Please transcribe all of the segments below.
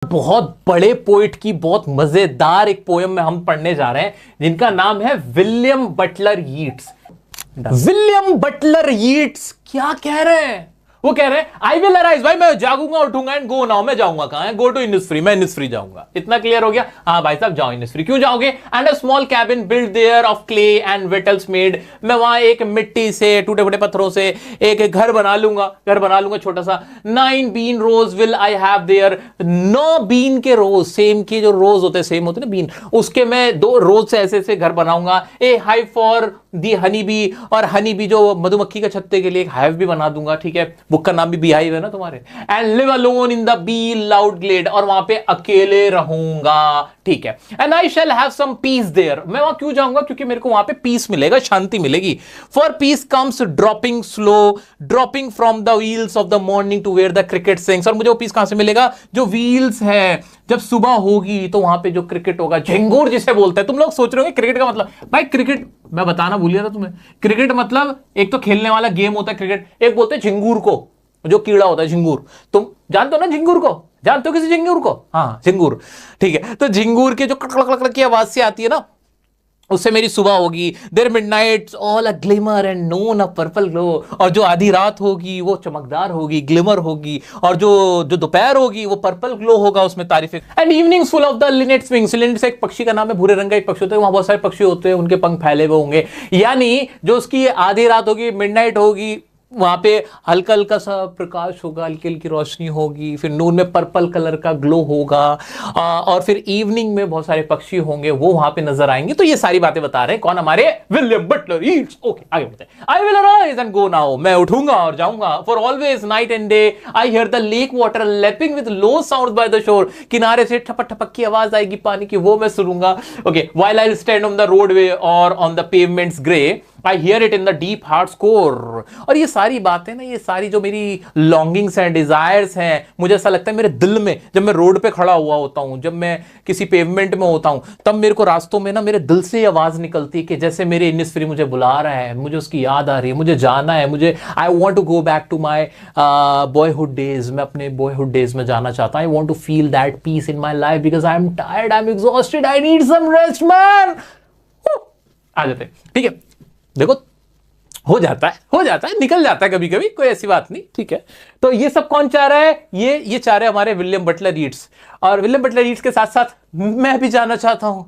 बहुत बड़े पोइट की बहुत मजेदार एक पोयम में हम पढ़ने जा रहे हैं जिनका नाम है William Butler Yeats. William Butler Yeats क्या कह रहे हैं? वो कह रहे हैं आई विल अराइज, भाई मैं जागूंगा उठूंगा एंड गो नाउ। मैं जाऊंगा कहां है? गो टू इनिस्फ्री, मैं इनिस्फ्री जाऊंगा। इतना क्लियर हो गया? हाँ भाई साहब जाओ इनिस्फ्री। क्यों जाओगे? And a small cabin build there of clay and wattles made, मैं वहां एक मिट्टी से टूटे फूटे पत्थरों से एक घर बना लूंगा छोटा सा। 9 bean rows will I have there, 9 bean के रोज, सेम के जो रोज होते हैं, सेम होते ना बीन, उसके मैं 2 रोज से ऐसे ऐसे घर बनाऊंगा। A hive for the honey bee, और हनी बी जो मधुमक्खी के छत्ते के लिए एक हाइव भी बना दूंगा। ठीक है, बुक का नाम भी बी हाइव है ना तुम्हारे। And live alone in the bee loud glade, और वहां पे अकेले रहूंगा। ठीक है, and I shall have some peace there, मैं वहां क्यों जाऊंगा? क्योंकि मेरे को वहां पे पीस मिलेगा, शांति मिलेगी। For peace comes dropping slow, dropping from the wheels of the morning to where the cricket sings, और मुझे वो पीस कहां से मिलेगा? जो व्हील्स है, जब सुबह होगी तो वहां पे जो क्रिकेट होगा, झिंगूर जिसे बोलते हैं। तुम लोग सोच रहे हो क्रिकेट का मतलब, भाई क्रिकेट मैं बताना भूल गया था तुम्हें। क्रिकेट मतलब एक तो खेलने वाला गेम होता है क्रिकेट, एक बोलते हैं झिंगूर को, जो कीड़ा होता है झिंगूर। तुम जानते हो ना झिंगूर को? जानते हो किसी झिंगूर को? हाँ झिंगूर, ठीक है। तो झिंगूर के जो कड़क की आवाज से आती है ना, उससे मेरी सुबह होगी। There midnights all a glimmer and noon a purple glow, और जो आधी रात होगी वो चमकदार होगी, ग्लिमर होगी, और जो दोपहर होगी वो पर्पल ग्लो होगा, उसमें तारीफें। And evenings full of the linnet's wings, linnets एक पक्षी का नाम है, भूरे रंग का एक पक्षी होता है, वहां बहुत सारे पक्षी होते हैं, उनके पंख फैले हुए होंगे। यानी जो उसकी आधी रात होगी, मिडनाइट होगी, वहां पे हल्का हल्का सा प्रकाश होगा, हल्की हल्की रोशनी होगी, फिर नून में पर्पल कलर का ग्लो होगा, और फिर इवनिंग में बहुत सारे पक्षी होंगे, वो वहां पे नजर आएंगे। तो ये सारी बातें बता रहे हैं कौन? हमारे विलियम बटलर यीट्स। ओके आगे बढ़ते हैं। I will arise and go now, मैं उठूंगा और जाऊंगा। For always night and day I hear the lake water lapping with low sound by the shore, किनारे से ठपक ठपक की आवाज आएगी पानी की, वो मैं सुनूंगा। Okay, while I stand on the roadway और on the pavements grey, I hear it in the deep heart's core। और ये सारी बातें ना, ये सारी जो मेरी लॉन्गिंग्स हैं, डिजायर्स हैं, मुझे ऐसा लगता है मेरे दिल में, जब मैं रोड पे खड़ा हुआ होता हूं, जब मैं किसी पेवमेंट में होता हूं, तब मेरे को रास्तों में ना मेरे दिल से आवाज निकलती है कि जैसे मेरे इनिस्फ्री मुझे बुला रहा है, मुझे उसकी याद आ रही है, मुझे जाना है, मुझे I want to go back to my boyhood days, मैं अपने बॉयहुड डेज में जाना चाहता हूं। I want to feel that peace in my life because I am tired, I am exhausted, I need some rest man. आ जाते हैं, ठीक है। देखो हो जाता है, निकल जाता है कभी कभी, कोई ऐसी बात नहीं, ठीक है। तो ये सब कौन चाह रहा है? ये चाह रहे हैं हमारे विलियम बटलर यीट्स। और विलियम बटलर यीट्स के साथ साथ मैं भी जाना चाहता हूं।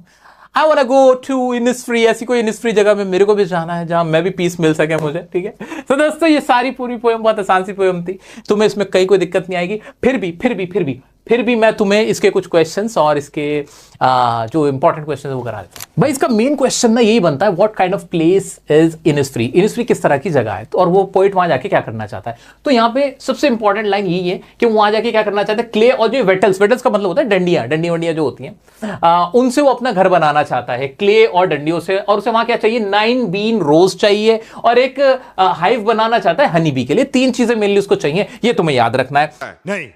I want go to Innisfree, ऐसी कोई इनिस्फ्री जगह में मेरे को भी जाना है जहां मैं भी पीस मिल सके मुझे, ठीक है। तो दोस्तों ये सारी पूरी पोएम बहुत आसान सी पोएम थी, तुम्हें इसमें कहीं कोई दिक्कत नहीं आएगी। फिर भी मैं तुम्हें इसके कुछ क्वेश्चंस और इसके जो इंपॉर्टेंट क्वेश्चन है वो करा देता हूं। भाई इसका मेन क्वेश्चन ना यही बनता है, what kind of place is Innisfree? Innisfree किस तरह की जगह है, तो और वो पोइट वहां जाके क्या करना चाहता है? तो यहाँ पे सबसे इंपॉर्टेंट लाइन यही है कि वहां जाके क्या करना चाहता है, क्ले और जो वेटल्स का मतलब होता है डंडियां वंडियां जो होती हैं, उनसे वो अपना घर बनाना चाहता है, क्ले और डंडियों से। और उसे वहां क्या चाहिए? 9 बीन रोज चाहिए, और एक हाइव बनाना चाहता है हनी बी के लिए। 3 चीजें मेनली उसको चाहिए, ये तुम्हें याद रखना है। नहीं